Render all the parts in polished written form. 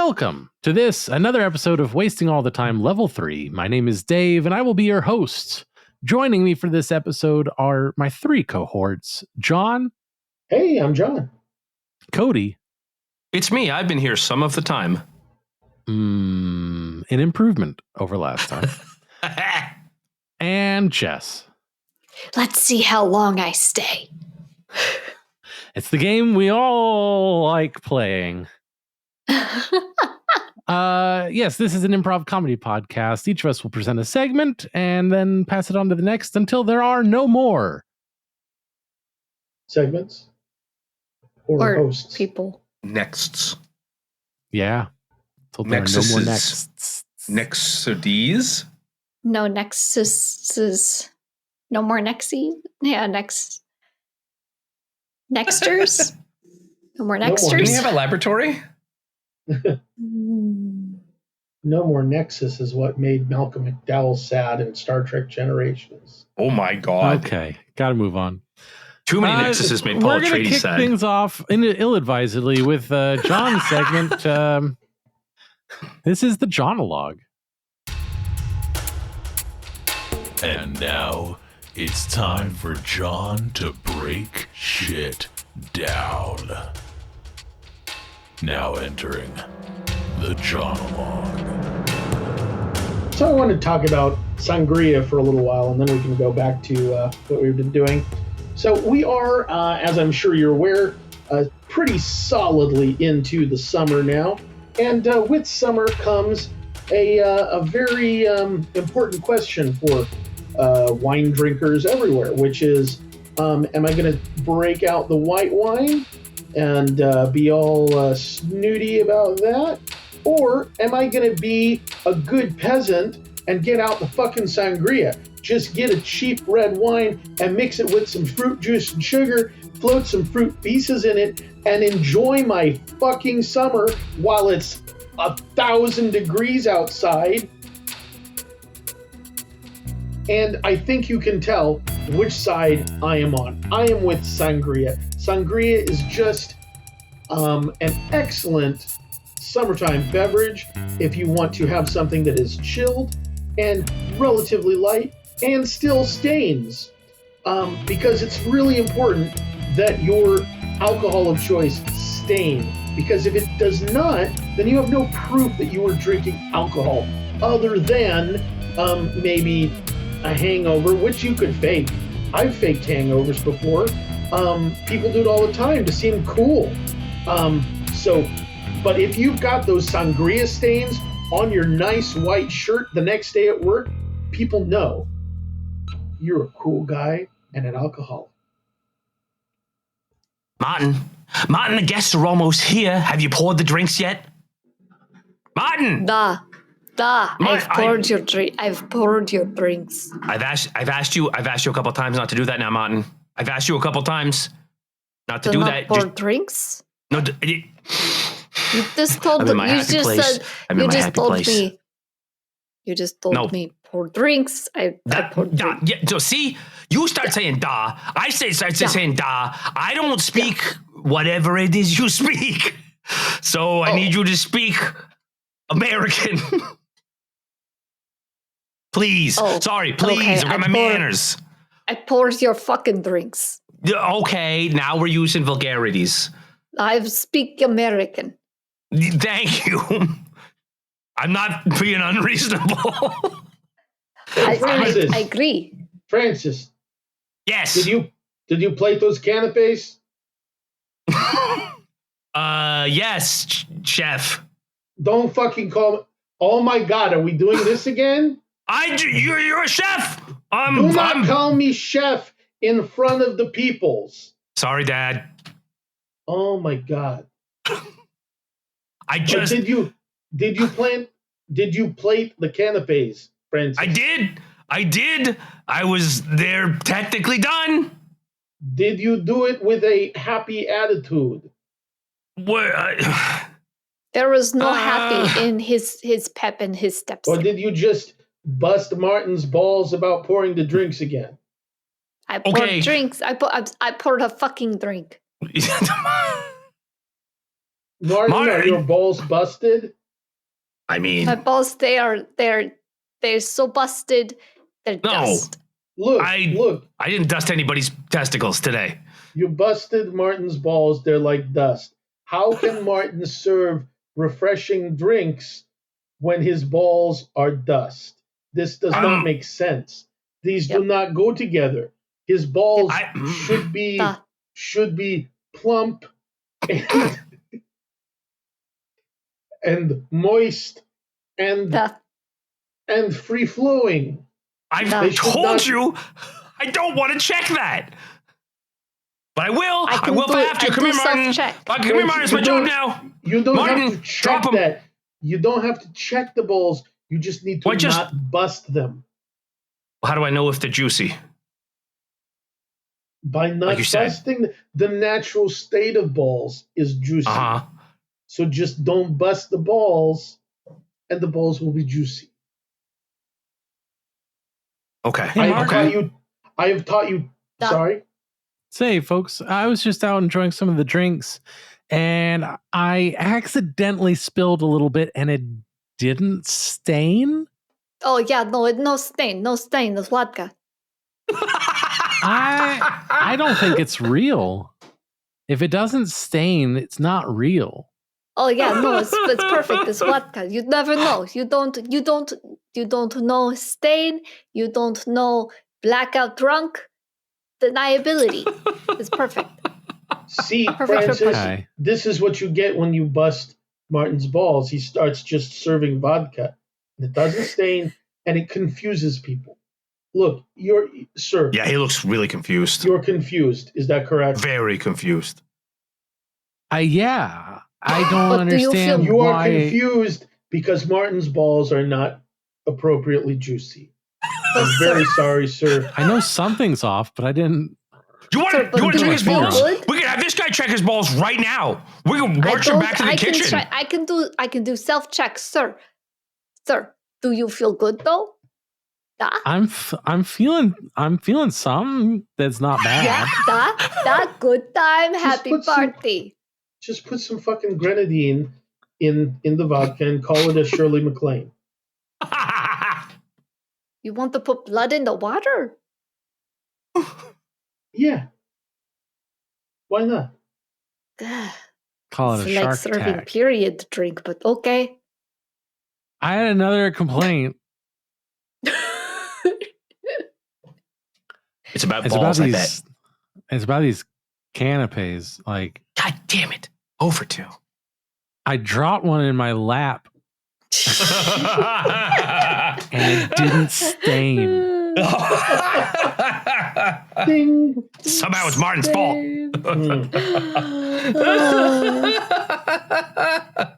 Welcome to another episode of Wasting All the Time Level 3. My name is Dave, and I will be your host. Joining me for this episode are my three cohorts, John. Hey, I'm John. Cody. It's me. I've been here some of the time. An improvement over last time. And Jess. Let's see how long I stay. It's the game we all like playing. Yes, this is an improv comedy podcast. Each of us will present a segment and then pass it on to the next until there are no more segments or hosts. People. Nexts. Yeah. Until there are no more nexts. Nexudes? No nexuses. No more nexi. Yeah, nexters. No more nexters. Do we have a laboratory? No more Nexus is what made Malcolm McDowell sad in Star Trek Generations. Oh my God. Okay, gotta move on. Too many Nexuses made Paul Atreides sad. We're gonna kick things off ill-advisedly with John's segment. This is the Jonologue. And now it's time for John to break shit down. Now entering the Jonologue. So I want to talk about Sangria for a little while, and then we can go back to what we've been doing. So we are, as I'm sure you're aware, pretty solidly into the summer now. And with summer comes a very important question for wine drinkers everywhere, which is, am I going to break out the white wine and be all snooty about that? Or am I going to be a good peasant and get out the fucking sangria? Just get a cheap red wine and mix it with some fruit juice and sugar, float some fruit pieces in it, and enjoy my fucking summer while it's 1,000 degrees outside. And I think you can tell which side I am on. I am with Sangria. Sangria is just an excellent summertime beverage if you want to have something that is chilled and relatively light and still stains. Because it's really important that your alcohol of choice stain. Because if it does not, then you have no proof that you were drinking alcohol other than maybe a hangover, which you could fake. I've faked hangovers before. People do it all the time to seem cool. But if you've got those sangria stains on your nice white shirt the next day at work, people know you're a cool guy and an alcoholic. Martin, the guests are almost here. Have you poured the drinks yet? Martin! I've poured your drinks. I've asked you a couple of times not to do that now, Martin. I've asked you a couple of times not to do that. Pour drinks? No, you just told me. You just told me pour drinks. I poured drinks. Yeah, so see, you start saying da. I start saying da. I don't speak whatever it is you speak. So I need you to speak American. Please. Sorry, please. Okay, I've got my manners. I poured your fucking drinks. Okay, now we're using vulgarities. I speak American. Thank you. I'm not being unreasonable. Francis, I agree. Francis. Yes. Did you plate those canapes? Yes, chef. Don't fucking call me. Oh my God, are we doing this again? You're a chef. Do not call me chef in front of the peoples. Sorry, Dad. Oh my God. Did you plate the canapes, Francis? I did. I was there technically done. Did you do it with a happy attitude? There was no happy in his pep and his steps. Or did you just bust Martin's balls about pouring the drinks again? I poured drinks. I poured a fucking drink. Martin, are your balls busted? I mean, My balls, they're so busted. They're dust. Look. I didn't dust anybody's testicles today. You busted Martin's balls. They're like dust. How can Martin serve refreshing drinks when his balls are dust? This does not make sense. These do not go together. His balls should be plump and moist and free flowing. I told you I don't want to check that. But I will. I will if I have to. Come here, Martin. Come here, Martin. It's my job now. You don't have to check that. You don't have to check the balls. You just need to not bust them. Well, how do I know if they're juicy? By not busting the natural state of balls is juicy. So just don't bust the balls, and the balls will be juicy. Okay. I have taught you. Sorry. Say, folks, I was just out enjoying some of the drinks, and I accidentally spilled a little bit, and it didn't stain. Oh yeah, no stain, it's vodka. I don't think it's real. If it doesn't stain, it's not real. Oh yeah, no, it's perfect. It's vodka. You never know. You don't know stain. You don't know blackout drunk. Deniability. It's perfect. See, Perfect Francis, this is what you get when you bust Martin's balls. He starts just serving vodka. It doesn't stain, and it confuses people. Look, sir. Yeah, he looks really confused. You're confused. Is that correct? Very confused. Yeah. I don't understand you why. are confused because Martin's balls are not appropriately juicy. I'm very sorry, sir. I know something's off, but I didn't. You want to check his balls? We can have this guy check his balls right now. We can march him back to the kitchen. I can do self check, sir. Sir, do you feel good though? I'm feeling some that's not bad. Yeah, good time, happy party. Just put some fucking grenadine in the vodka and call it a Shirley MacLaine. You want to put blood in the water? Yeah. Why not? Call it a it's shark like serving attack. period drink, but okay. I had another complaint. It's about balls, I bet. It's about these canapes. Like, God damn it. 0 for 2. I dropped one in my lap and it didn't stain. Ding. Somehow it's Martin's fault.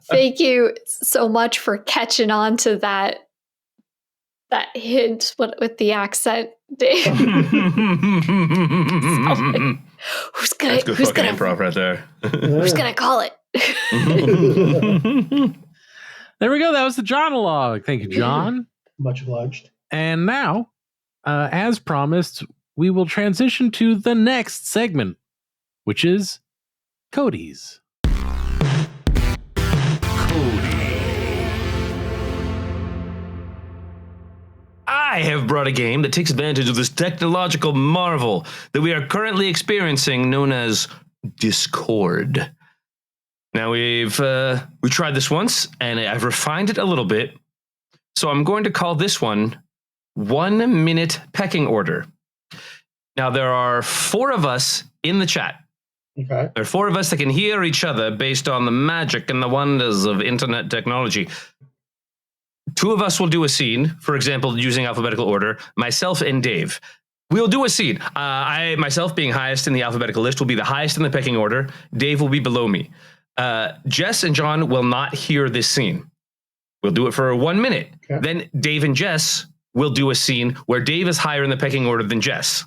Thank you so much for catching on to that hint with the accent, Dave. Who's gonna improv right there? Who's gonna call it? There we go. That was the Jonologue. Thank you, John. Much obliged. And now, as promised, we will transition to the next segment, which is Cody's. I have brought a game that takes advantage of this technological marvel that we are currently experiencing, known as Discord. Now we tried this once, and I've refined it a little bit. So I'm going to call this one 1 Minute Pecking Order. Now there are 4 of us in the chat. Okay. There are 4 of us that can hear each other based on the magic and the wonders of internet technology. 2 of us will do a scene, for example, using alphabetical order, myself and Dave. We'll do a scene. I, myself being highest in the alphabetical list, will be the highest in the pecking order. Dave will be below me. Jess and John will not hear this scene. We'll do it for 1 minute. Okay. Then Dave and Jess will do a scene where Dave is higher in the pecking order than Jess.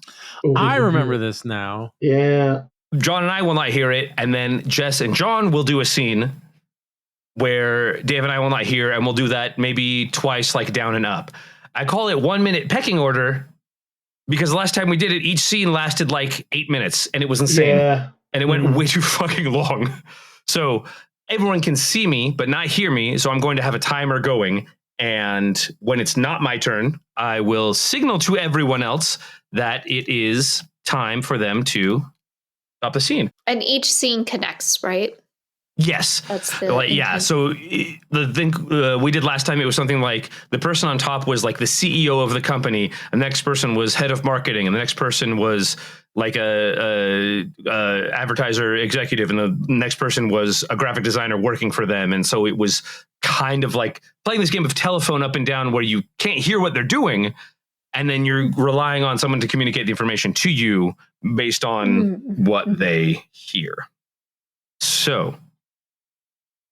I remember this now. Yeah. John and I will not hear it, and then Jess and John will do a scene where Dave and I will not hear, and we'll do that maybe twice, like down and up. I call it 1 minute pecking order because the last time we did it, each scene lasted like 8 minutes, and it was insane. Yeah. And it went way too fucking long. So everyone can see me but not hear me, so I'm going to have a timer going. And when it's not my turn, I will signal to everyone else that it is time for them to stop the scene. And each scene connects, right? Yes. That's the intent. So the thing we did last time, it was something like the person on top was like the CEO of the company, and the next person was head of marketing, and the next person was like a advertiser executive, and the next person was a graphic designer working for them. And so it was kind of like playing this game of telephone up and down where you can't hear what they're doing, and then you're relying on someone to communicate the information to you based on what they hear. So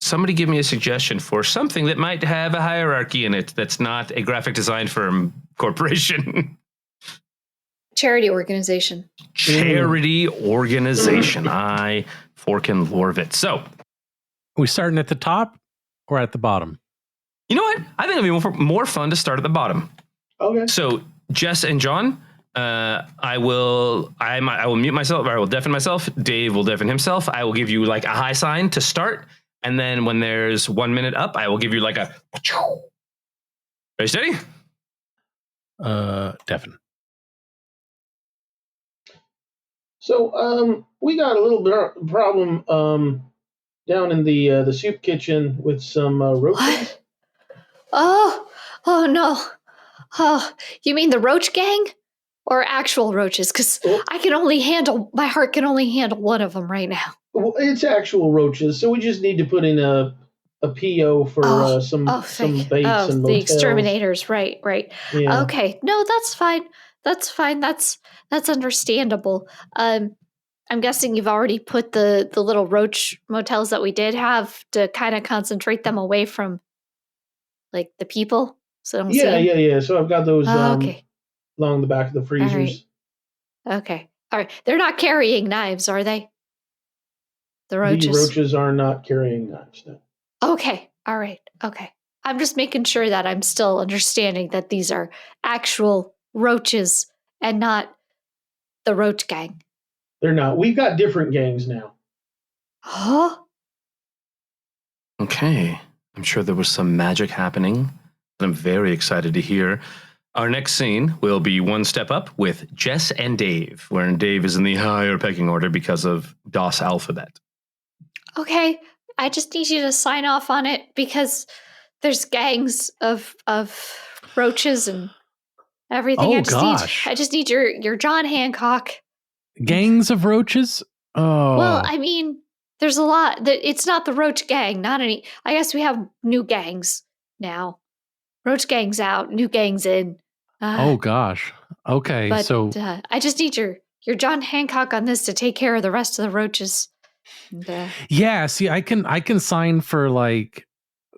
somebody give me a suggestion for something that might have a hierarchy in it that's not a graphic design firm corporation. Charity organization. Charity organization. I forkin' love it. So, we starting at the top or at the bottom? you know what? I think it'd be more fun to start at the bottom. Okay. So, Jess and John, I will mute myself, or I will deafen myself. Dave will deafen himself. I will give you like a high sign to start. And then when there's 1 minute up, I will give you like a... Ready, steady? Deafen. So we got a little bit of problem down in the soup kitchen with some roaches. What? Oh no. Oh, you mean the roach gang? Or actual roaches? Because my heart can only handle one of them right now. Well, it's actual roaches, so we just need to put in a PO for some baits and motels. The exterminators, right. Yeah. Okay, no, that's fine. That's understandable. I'm guessing you've already put the little roach motels that we did have to kind of concentrate them away from, like, the people. So don't see them. Yeah. So I've got those Okay. along the back of the freezers. Okay. All right. They're not carrying knives, are they? The roaches. The roaches are not carrying knives. No. Okay. All right. Okay. I'm just making sure that I'm still understanding that these are actual roaches and not the roach gang. They're not. We've got different gangs now. Huh? Okay. I'm sure there was some magic happening, and I'm very excited to hear. Our next scene will be one step up with Jess and Dave, wherein Dave is in the higher pecking order because of DOS alphabet. Okay. I just need you to sign off on it because there's gangs of roaches and everything. Oh, gosh. I just need your John Hancock. Gangs of roaches? Oh. Well, I mean, there's a lot. It's not the roach gang. Not any. I guess we have new gangs now. Roach gang's out. New gangs in. Oh gosh. Okay. But so I just need your John Hancock on this to take care of the rest of the roaches. And, yeah. See, I can sign for like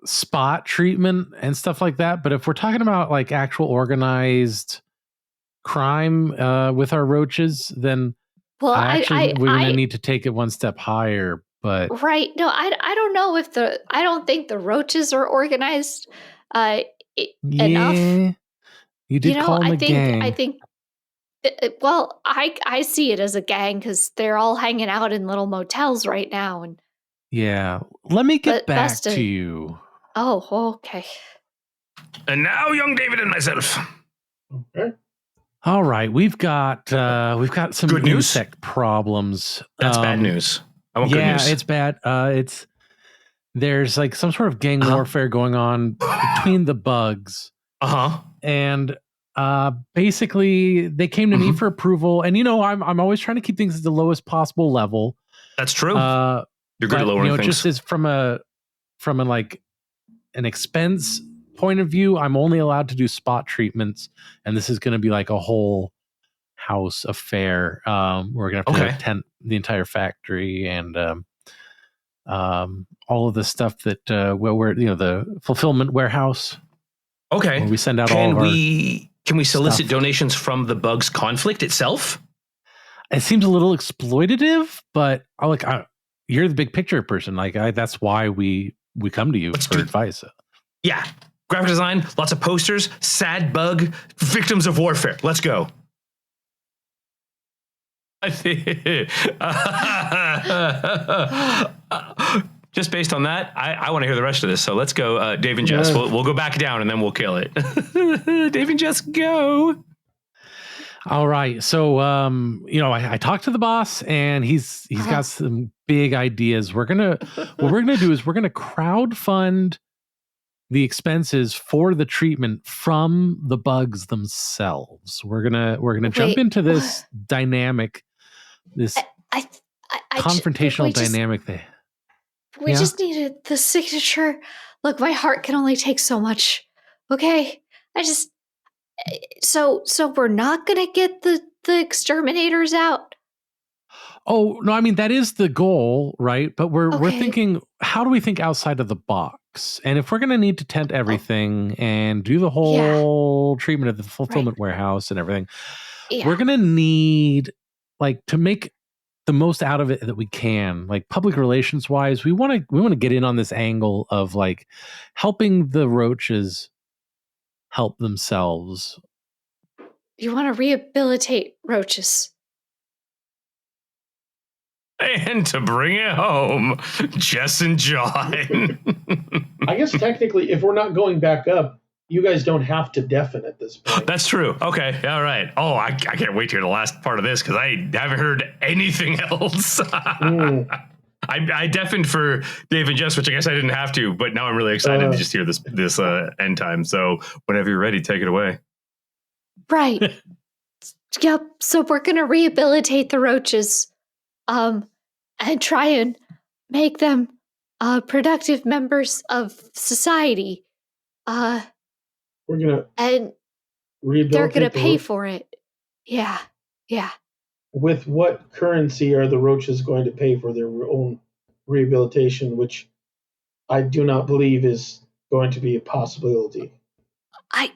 spot treatment and stuff like that. But if we're talking about like actual organized crime with our roaches, then well, we're going to need to take it one step higher. But right. No, I don't know if I don't think the roaches are organized enough. You did call them a gang. I think. Well, I see it as a gang because they're all hanging out in little motels right now, and yeah. Let me get back to you. Oh, okay. And now, young David and myself. Okay. All right, we've got some good news? insect problems. That's bad news. I want good news. Yeah, it's bad. There's like some sort of gang warfare going on between the bugs. And basically they came to me for approval, and I'm always trying to keep things at the lowest possible level. That's true. You're good at lowering things. Just as from a like an expense point of view, I'm only allowed to do spot treatments, and this is going to be like a whole house affair. We're going to have to tent the entire factory and all of the stuff that where the fulfillment warehouse. Okay. Where we send out all of our Can we solicit stuff. Donations from the bug's conflict itself? It seems a little exploitative, but you're the big picture person. That's why we come to you for advice. Yeah. Graphic design, lots of posters, sad bug, victims of warfare. Let's go. just based on that, I want to hear the rest of this. So let's go, Dave and Jess. We'll go back down and then we'll kill it. Dave and Jess, go. All right. So, I talked to the boss, and he's got some big ideas. What we're gonna do is we're gonna crowdfund the expenses for the treatment from the bugs themselves. We're gonna jump into this dynamic, this confrontational dynamic thing. We just needed the signature. Look, my heart can only take so much. Okay, so we're not gonna get the exterminators out. Oh no, I mean that is the goal, right? But we're thinking, how do we think outside of the box? And if we're gonna need to tent everything and do the whole treatment of the fulfillment warehouse and everything, we're gonna need to make the most out of it that we can, public relations wise. We want to get in on this angle of helping the roaches help themselves. You want to rehabilitate roaches. And to bring it home, Jess and John. I guess technically, if we're not going back up, you guys don't have to deafen at this point. That's true. Okay. All right. Oh, I can't wait to hear the last part of this because I haven't heard anything else. I deafened for Dave and Jess, which I guess I didn't have to, but now I'm really excited to just hear this end time. So whenever you're ready, take it away. Right. Yep. So we're going to rehabilitate the roaches. And try and make them productive members of society. We're gonna and they're gonna pay for it. Yeah. With what currency are the roaches going to pay for their own rehabilitation, which I do not believe is going to be a possibility. I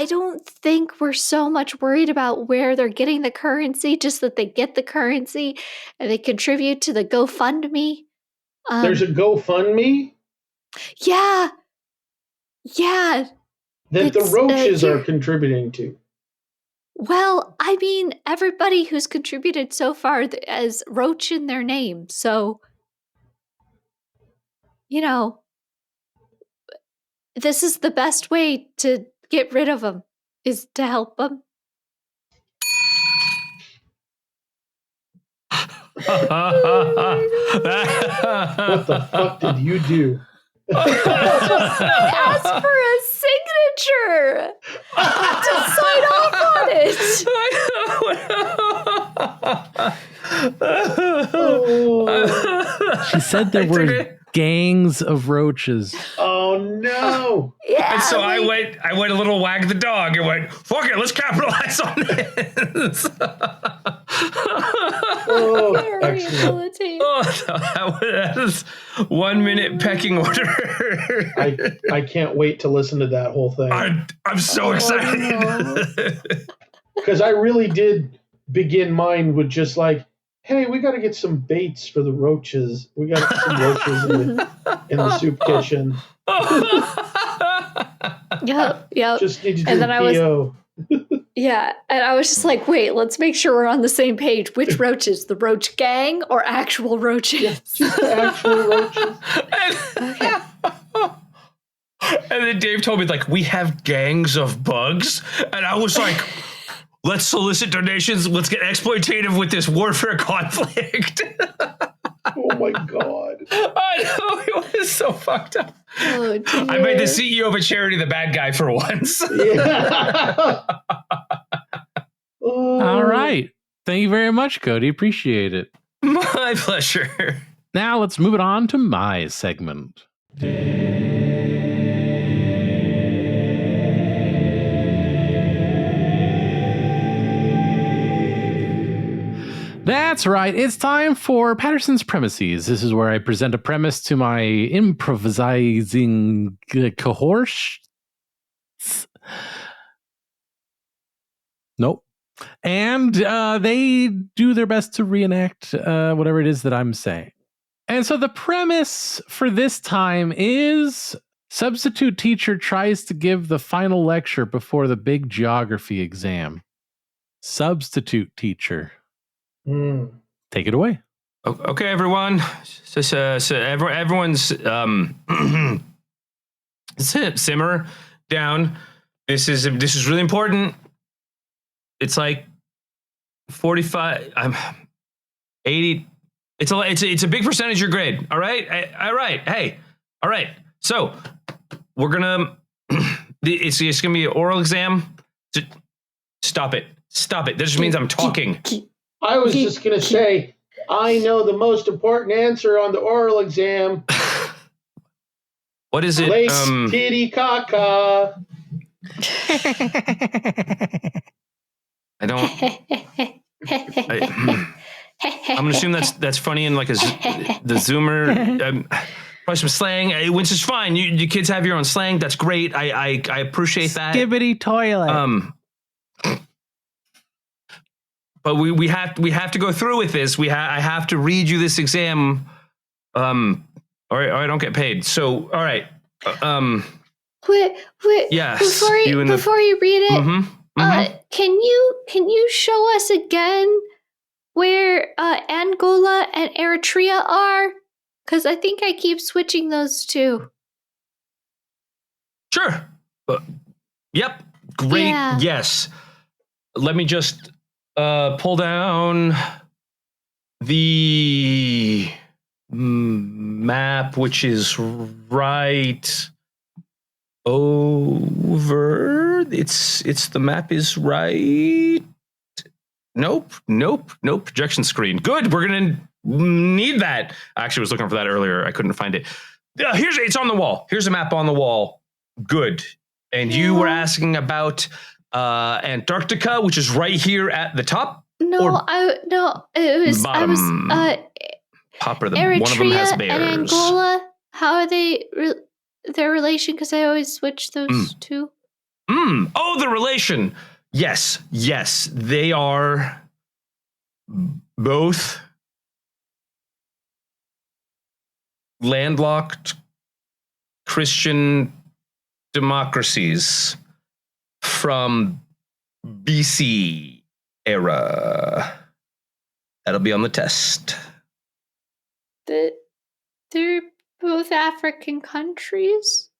don't think we're so much worried about where they're getting the currency, just that they get the currency and they contribute to the GoFundMe. There's a GoFundMe? Yeah. That the roaches are contributing to. Well, I mean, everybody who's contributed so far has Roach in their name. So, this is the best way to get rid of them, is to help them. What the fuck did you do? Ask for a signature to sign off on it. She said there were gangs of roaches. Oh no! Yeah. And so I went a little wag the dog and went, fuck it, let's capitalize on this. That was 1 minute pecking order. I can't wait to listen to that whole thing. I'm so excited. Because I really did begin mine with just hey, we got to get some baits for the roaches. We got some roaches in the soup kitchen. Yep. Just need to do PO. Yeah, and I was just like, wait, let's make sure we're on the same page. Which roaches? The roach gang or actual roaches? Just actual roaches. Okay. And then Dave told me, we have gangs of bugs. And I was like, let's solicit donations. Let's get exploitative with this warfare conflict. Oh my God. I know, it was so fucked up. Oh, dear. I made the CEO of a charity the bad guy for once. Yeah. All right. Thank you very much, Cody. Appreciate it. My pleasure. Now let's move it on to my segment. That's right. It's time for Paterson's Premises. This is where I present a premise to my improvising cohorts. Nope. And they do their best to reenact whatever it is that I'm saying. And so the premise for this time is substitute teacher tries to give the final lecture before the big geography exam. Substitute teacher. Take it away. Okay, everyone. So everyone's simmer down. This is really important. It's like 45. 80. It's a big percentage of your grade. All right. All right. Hey. All right. So we're gonna. It's gonna be an oral exam. Stop it. Stop it. This just means I'm talking. I was just gonna say. I know the most important answer on the oral exam. What is it? Late titty caca. I don't. I'm gonna assume that's funny in like the Zoomer. Probably some slang, which is fine. You kids have your own slang. That's great. I appreciate that. Skibidi toilet. But we have to go through with this. I have to read you this exam, or I don't get paid. So all right. Wait. Yes. Before you read it, can you show us again where Angola and Eritrea are? Because I think I keep switching those two. Sure. Yep. Great. Yeah. Yes. Let me just pull down the map, which is right over. It's the map is right. Nope. Projection screen. Good. We're gonna need that. I actually was looking for that earlier. I couldn't find it. It's on the wall. Here's a map on the wall. Good. And you were asking about Antarctica, which is right here at the top. It was bottom. Popper, Eritrea one of them has bears. and Angola. How are they their relation? Because I always switch those two. Oh, the relation. Yes, they are both landlocked Christian democracies from BC era. That'll be on the test. They're both African countries?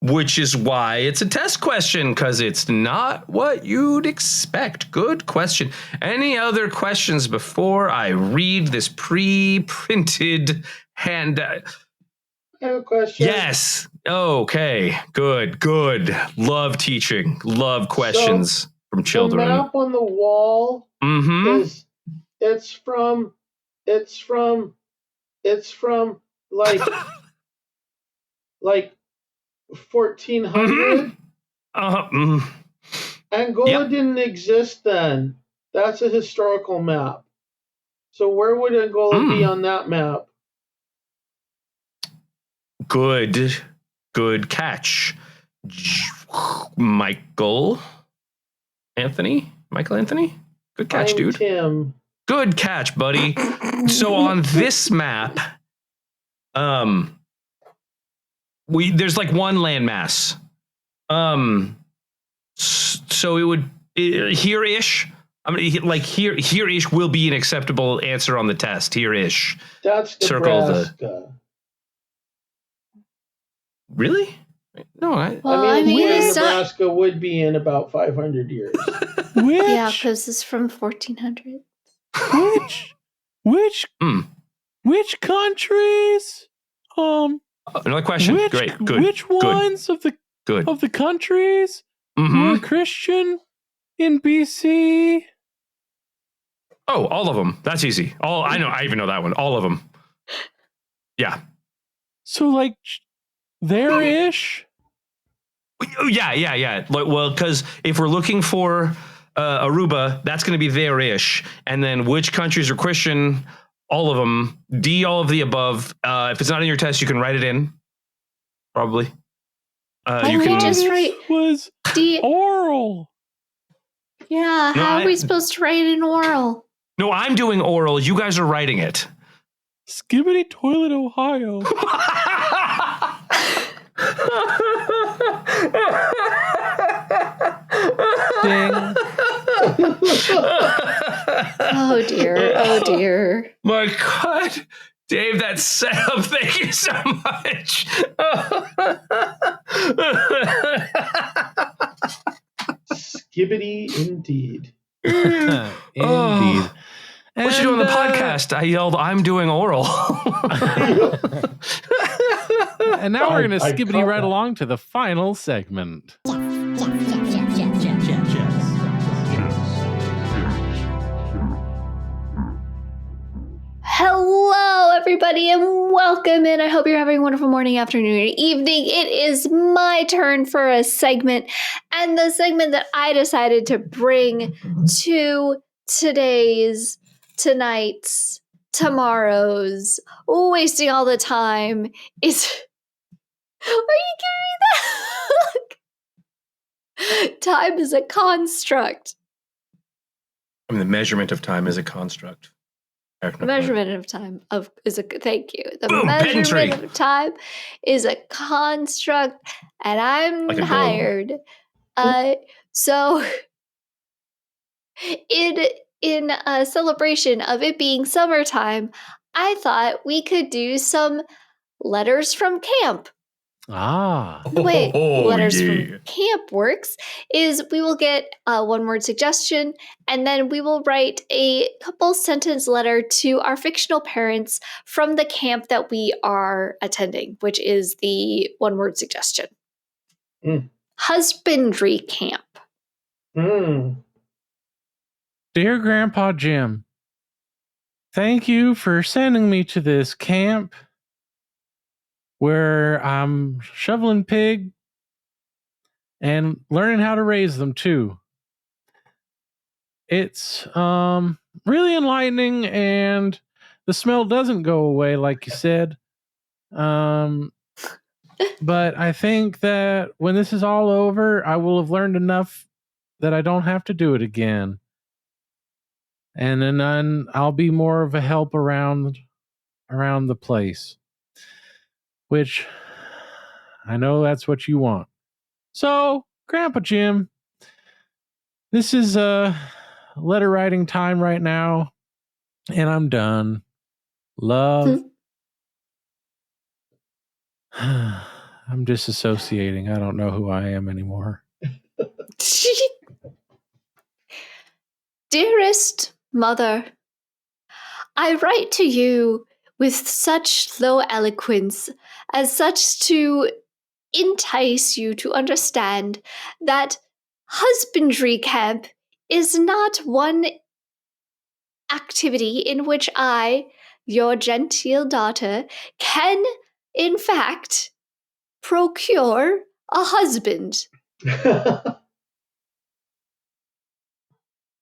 Which is why it's a test question, because it's not what you'd expect. Good question. Any other questions before I read this pre-printed handout? I have a question. Yes. Okay. Good. Love teaching. Love questions from children. The map on the wall is it's from like 1400. Angola didn't exist then. That's a historical map. So where would Angola be on that map? Good catch, Michael Anthony. Good catch, I'm dude. Tim. Good catch, buddy. So on this map, there's like one landmass. So it would here-ish. I mean, here-ish will be an acceptable answer on the test. Here-ish. That's Nebraska. Really? No, I mean Nebraska would be in about 500 years. Yeah, because it's from 1400. Which countries? Another question. Great. Good. Which ones of the countries were Christian in BC? Oh, all of them. That's easy. I know. I even know that one. All of them. Yeah. So like there-ish? Yeah. Well, because if we're looking for Aruba, that's going to be there-ish. And then which countries are Christian? All of them. D, all of the above. If it's not in your test, you can write it in. Probably. You can just write was D. Oral. Yeah, how are we supposed to write in oral? No, I'm doing oral. You guys are writing it. Skibidi toilet, Ohio. Ding. dear. Oh dear. My God. Dave, that setup. Thank you so much. Skibidi indeed. Indeed. What you doing on the podcast? I yelled, I'm doing oral. And now we're going to I skibidi caught right that. along to the final segment. Hello, everybody, and welcome in. I hope you're having a wonderful morning, afternoon, or evening. It is my turn for a segment, and the segment that I decided to bring to tonight's, tomorrow's, wasting all the time is. Are you giving me that? Time is a construct. I mean, the measurement of time is a construct. The measurement of time is a thank you. The Boom, measurement of time is a construct, and I'm Like a globe. tired. So in a celebration of it being summertime, I thought we could do some letters from camp. The way letters from camp works is we will get a one-word suggestion, and then we will write a couple sentence letter to our fictional parents from the camp that we are attending, which is the one-word suggestion. Husbandry camp. Dear Grandpa Jim, thank you for sending me to this camp where I'm shoveling pig and learning how to raise them too. It's really enlightening, and the smell doesn't go away like you said. But I think that when this is all over, I will have learned enough that I don't have to do it again. And then I'll be more of a help around the place. Which I know that's what you want. So, Grandpa Jim, this is letter writing time right now, and I'm done. Love. I'm disassociating. I don't know who I am anymore. Dearest mother, I write to you with such low eloquence as such to entice you to understand that husbandry camp is not one activity in which I, your genteel daughter, can, in fact, procure a husband.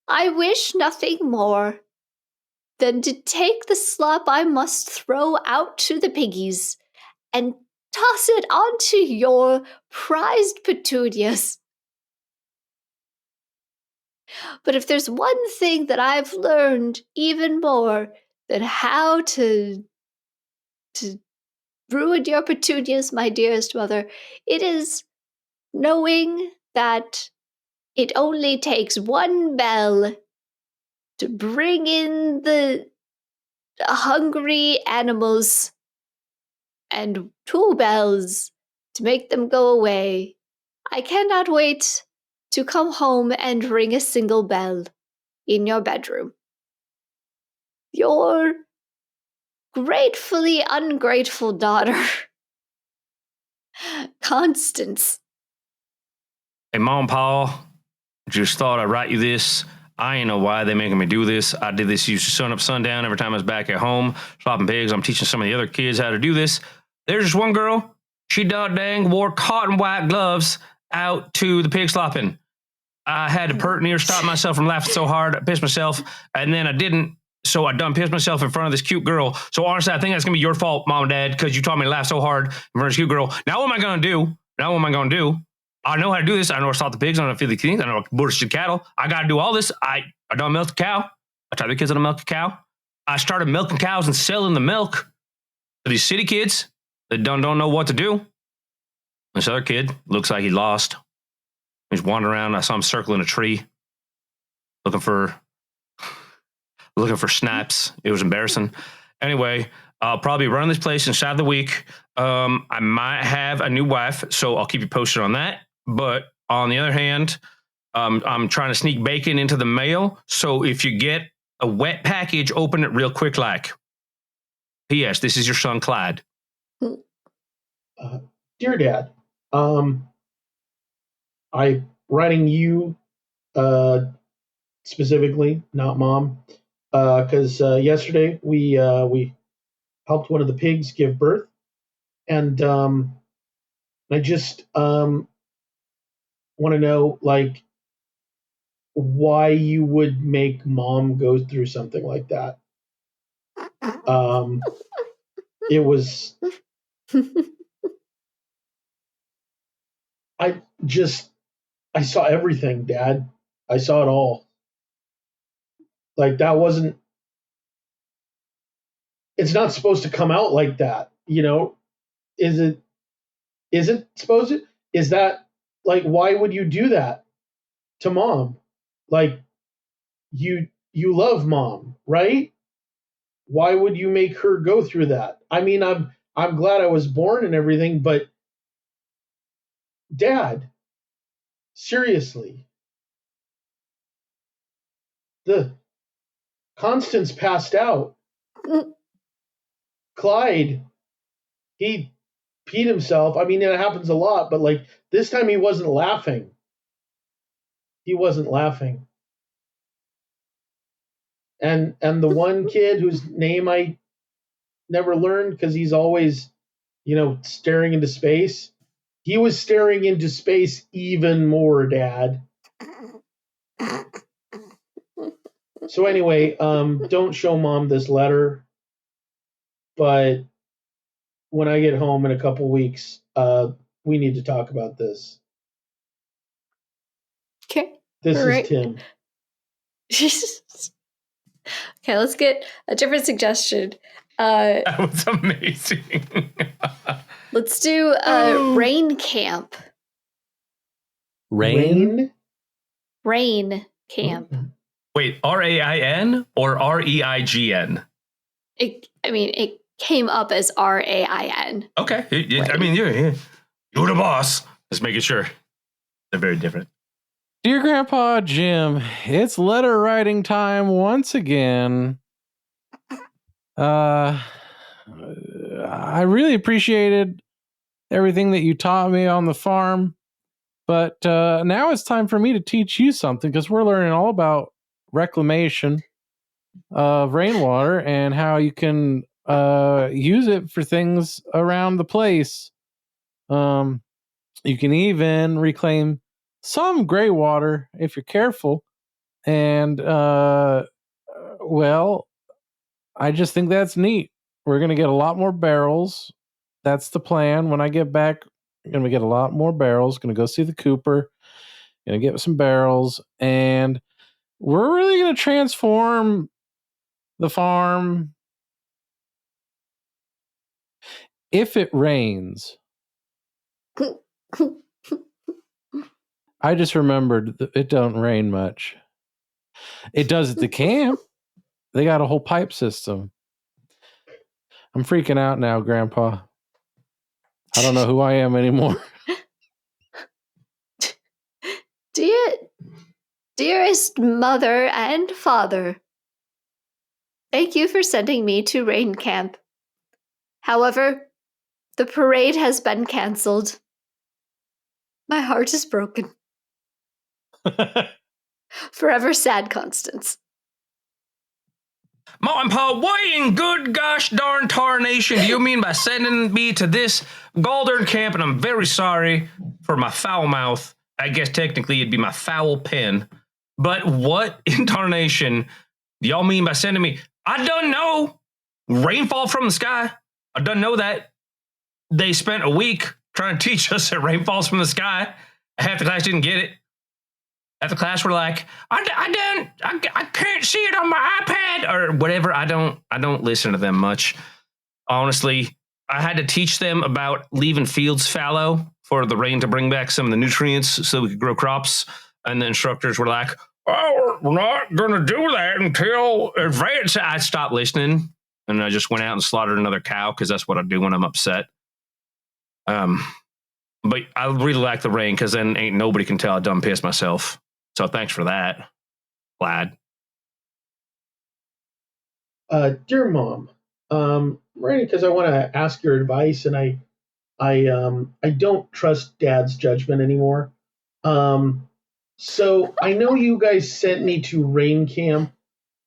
I wish nothing more than to take the slop I must throw out to the piggies and toss it onto your prized petunias. But if there's one thing that I've learned even more than how to ruin your petunias, my dearest mother, it is knowing that it only takes one bell to bring in the hungry animals and two bells to make them go away. I cannot wait to come home and ring a single bell in your bedroom. Your gratefully ungrateful daughter, Constance. Hey, Mom, Pa, just thought I'd write you this. I ain't know why they making me do this. I did this used to sun up, sundown every time I was back at home, slopping pigs. I'm teaching some of the other kids how to do this. There's just one girl. She dang wore cotton white gloves out to the pig slopping. I had to pert near stop myself from laughing so hard. I pissed myself, and then I didn't. So I done pissed myself in front of this cute girl. So honestly, I think that's going to be your fault, Mom and Dad, because you taught me to laugh so hard in front of this cute girl. Now what am I going to do? I know how to do this. I know how to stop the pigs. I know how to feed the kids. I know how to butcher the cattle. I got to do all this. I done milk a cow. I taught the kids how to milk a cow. I started milking cows and selling the milk to these city kids that don't know what to do. This other kid looks like he lost. He's wandering around. I saw him circling a tree, looking for looking for snaps. It was embarrassing. Anyway, I'll probably run this place inside the week. I might have a new wife, so I'll keep you posted on that. But on the other hand, I'm trying to sneak bacon into the mail. So if you get a wet package, open it real quick like. P.S. This is your son, Clyde. Dear Dad, I'm writing you specifically, not Mom, because yesterday we helped one of the pigs give birth, and I just want to know like why you would make Mom go through something like that. It was. I saw everything, Dad. I saw it all. Like that wasn't. It's not supposed to come out like that, you know. Is it supposed to? Is that like why would you do that to Mom? Like you love Mom, right? Why would you make her go through that? I mean, I'm glad I was born and everything, but Dad, seriously. The Constance passed out. Clyde, he peed himself. I mean, it happens a lot, but like this time he wasn't laughing. He wasn't laughing. And the one kid whose name I never learned because he's always, you know, staring into space. He was staring into space even more, Dad. So anyway, don't show Mom this letter, but when I get home in a couple weeks, we need to talk about this. Okay. This is Tim. Okay, let's get a different suggestion. That was amazing. Let's do rain camp. Rain camp. Wait, RAIN or REIGN? It came up as RAIN. Okay. I mean, you're the boss. Just making sure. They're very different. Dear Grandpa Jim, it's letter writing time once again. I really appreciated everything that you taught me on the farm, but now it's time for me to teach you something because we're learning all about reclamation of rainwater and how you can use it for things around the place. You can even reclaim some gray water if you're careful. And, well, I just think that's neat. We're going to get a lot more barrels. That's the plan. When I get back, I'm going to get a lot more barrels. Going to go see the Cooper. Going to get some barrels. And we're really going to transform the farm. If it rains. I just remembered that it don't rain much. It does at the camp. They got a whole pipe system. I'm freaking out now, Grandpa. I don't know who I am anymore. Dearest mother and father, thank you for sending me to rain camp. However, the parade has been canceled. My heart is broken. Forever sad, Constance. Mom and Pa, what in good gosh darn tarnation do you mean by sending me to this Galdern camp? And I'm very sorry for my foul mouth. I guess technically it'd be my foul pen. But what in tarnation do y'all mean by sending me? I don't know. Rainfall from the sky. I don't know that. They spent a week trying to teach us that rain falls from the sky. Half the class didn't get it. Half the class were like, I can't see it on my iPad or whatever. I don't listen to them much. Honestly, I had to teach them about leaving fields fallow for the rain to bring back some of the nutrients so we could grow crops. And the instructors were like, oh, we're not going to do that until advance. I stopped listening, and I just went out and slaughtered another cow because that's what I do when I'm upset. But I really like the rain because then ain't nobody can tell I done pissed myself. So thanks for that, lad. Dear Mom, writing because I want to ask your advice, and I don't trust Dad's judgment anymore. So I know you guys sent me to rain camp,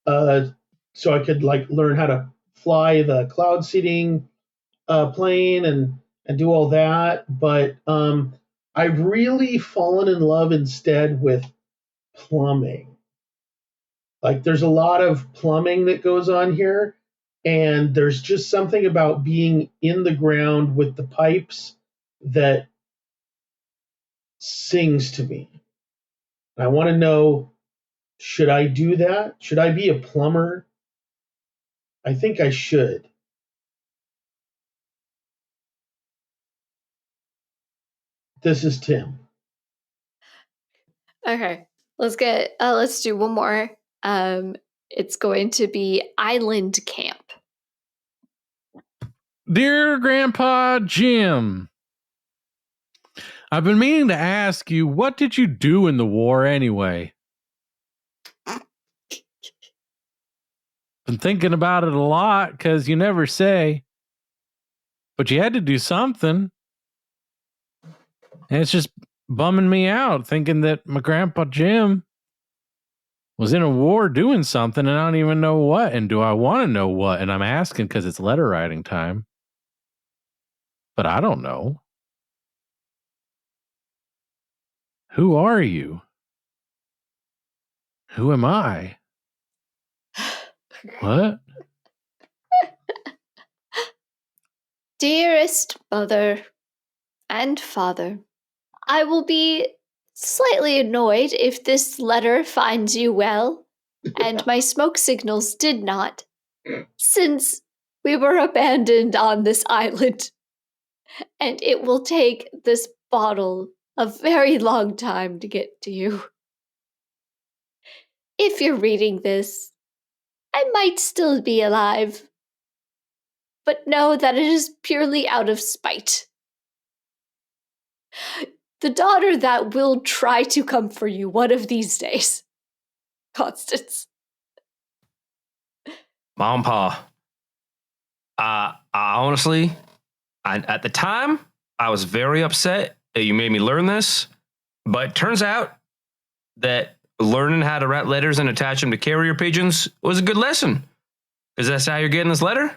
so I could like learn how to fly the cloud seeding plane and do all that. But I've really fallen in love instead with plumbing. Like there's a lot of plumbing that goes on here, and there's just something about being in the ground with the pipes that sings to me. I want to know, should I do that? Should I be a plumber? I think I should. This is Tim. Okay, let's do one more. It's going to be island camp. Dear Grandpa Jim, I've been meaning to ask you, what did you do in the war anyway? Been thinking about it a lot because you never say, but you had to do something. And it's just bumming me out thinking that my Grandpa Jim was in a war doing something and I don't even know what. And do I want to know what? And I'm asking because it's letter writing time. But I don't know. Who are you? Who am I? What? Dearest mother and father, I will be slightly annoyed if this letter finds you well, and my smoke signals did not, since we were abandoned on this island, and it will take this bottle a very long time to get to you. If you're reading this, I might still be alive, but know that it is purely out of spite. The daughter that will try to come for you one of these days. Constance. Mom, Pa. I honestly, at the time, I was very upset that you made me learn this, but it turns out that learning how to write letters and attach them to carrier pigeons was a good lesson. Because that's how you're getting this letter.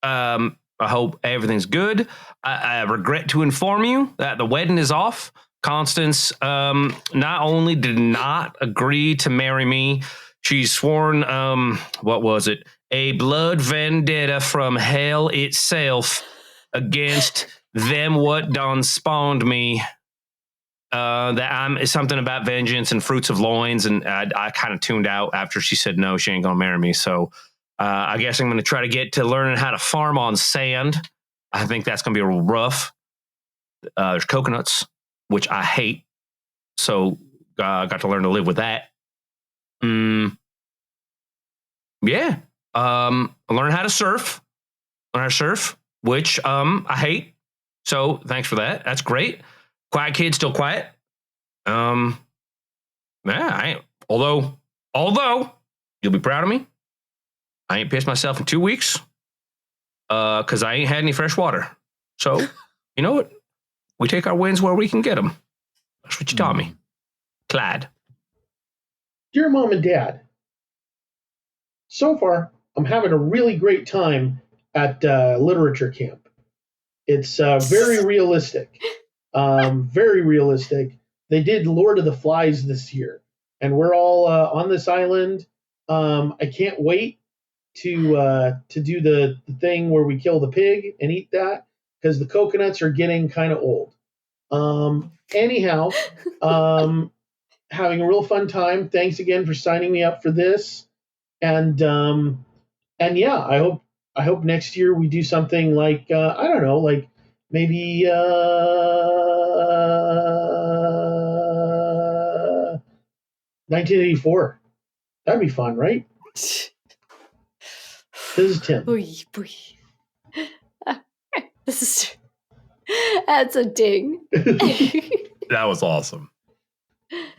I hope everything's good. I regret to inform you that the wedding is off. Constance not only did not agree to marry me, she's sworn, what was it? A blood vendetta from hell itself against them what done spawned me. That I'm something about vengeance and fruits of loins, and I kind of tuned out after she said no, she ain't gonna marry me. So I guess I'm gonna try to get to learning how to farm on sand. I think that's gonna be a little rough. There's coconuts, which I hate, so I got to learn to live with that. Yeah. Learn how to surf. Learn how to surf, which I hate. So thanks for that. That's great. Quiet kid, still quiet. Yeah, although you'll be proud of me, I ain't pissed myself in 2 weeks. Because I ain't had any fresh water. So, you know what? We take our wins where we can get them. That's what you taught me. Clyde. Dear Mom and Dad, so far, I'm having a really great time at literature camp. It's very realistic. Very realistic. They did Lord of the Flies this year, and we're all on this island. I can't wait to do the thing where we kill the pig and eat that, because the coconuts are getting kind of old. Anyhow, having a real fun time. Thanks again for signing me up for this, and yeah, I hope next year we do something like I don't know, like maybe 1984. That'd be fun, right? This is Tim. That's a ding. That was awesome.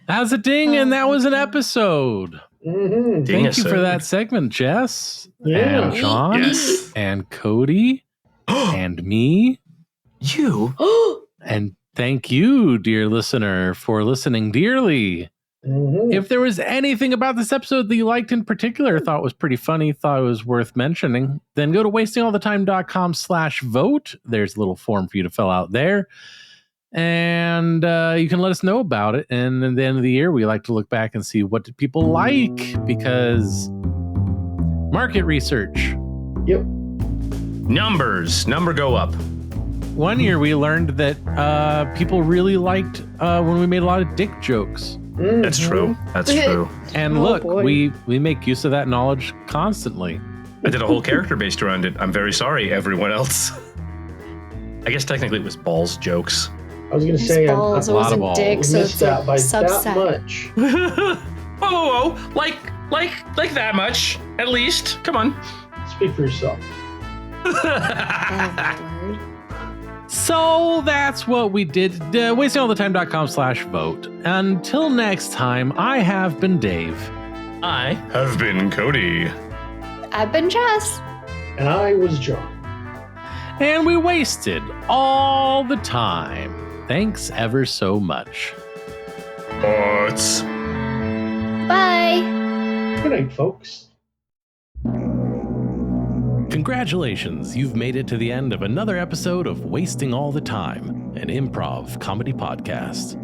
That was a ding, and that was an episode. Mm-hmm. Thank you for that segment, Jess. Yeah. And John. Yes. And Cody. And me. You. And thank you, dear listener, for listening dearly. Mm-hmm. If there was anything about this episode that you liked in particular, thought was pretty funny, thought it was worth mentioning, then go to wastingallthetime.com/vote. There's a little form for you to fill out there. And you can let us know about it. And at the end of the year, we like to look back and see what did people like, because market research. Yep. Number go up. One year we learned that people really liked when we made a lot of dick jokes. Mm-hmm. That's true. That's true. And look, we make use of that knowledge constantly. I did a whole character based around it. I'm very sorry, everyone else. I guess technically it was balls jokes. I was going to say balls, a lot of balls. dick, so missed it's a that by subset. that much. Oh, like that much, at least. Come on. Speak for yourself. So that's what we did. wastingallthetime.com/vote. Until next time, I have been Dave. I have been Cody. I've been Jess. And I was John. And we wasted all the time. Thanks ever so much. Butts. Bye. Good night, folks. Congratulations, you've made it to the end of another episode of Wasting All the Time, an improv comedy podcast.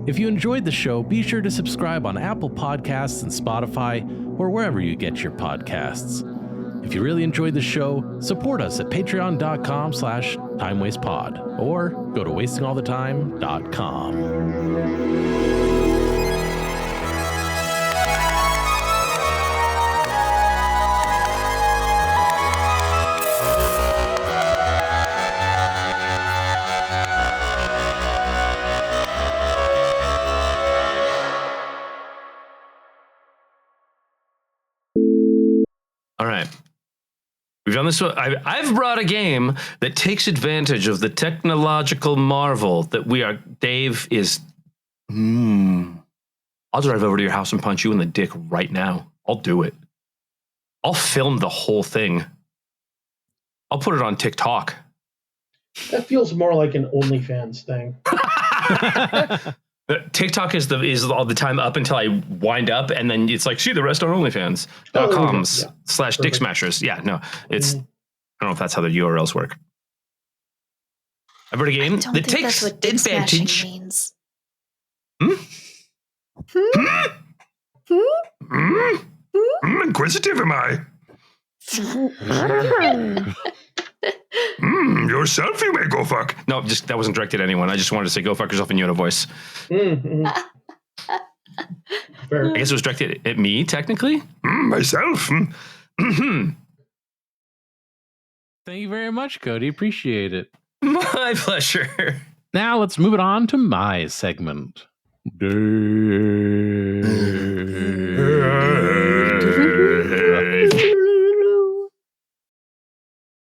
If you enjoyed the show, be sure to subscribe on Apple Podcasts and Spotify, or wherever you get your podcasts. If you really enjoyed the show, support us at patreon.com/timewastepod, or go to wastingallthetime.com. All right. We've done this. I've brought a game that takes advantage of the technological marvel that we are. Dave is. I'll drive over to your house and punch you in the dick right now. I'll do it. I'll film the whole thing. I'll put it on TikTok. That feels more like an OnlyFans thing. TikTok is all the time up until I wind up, and then it's like, see the rest on OnlyFans.com/Dick Smashers. Yeah, no, it's I don't know if that's how the URLs work. I've heard a game that takes that's what dick advantage. Means. Inquisitive am I? Yourself you may go fuck. No, that wasn't directed at anyone. I just wanted to say go fuck yourself in Yoda voice. Mm-hmm. I guess it was directed at me, technically. Myself. Thank you very much, Cody. Appreciate it. My pleasure. Now let's move it on to my segment. Dave.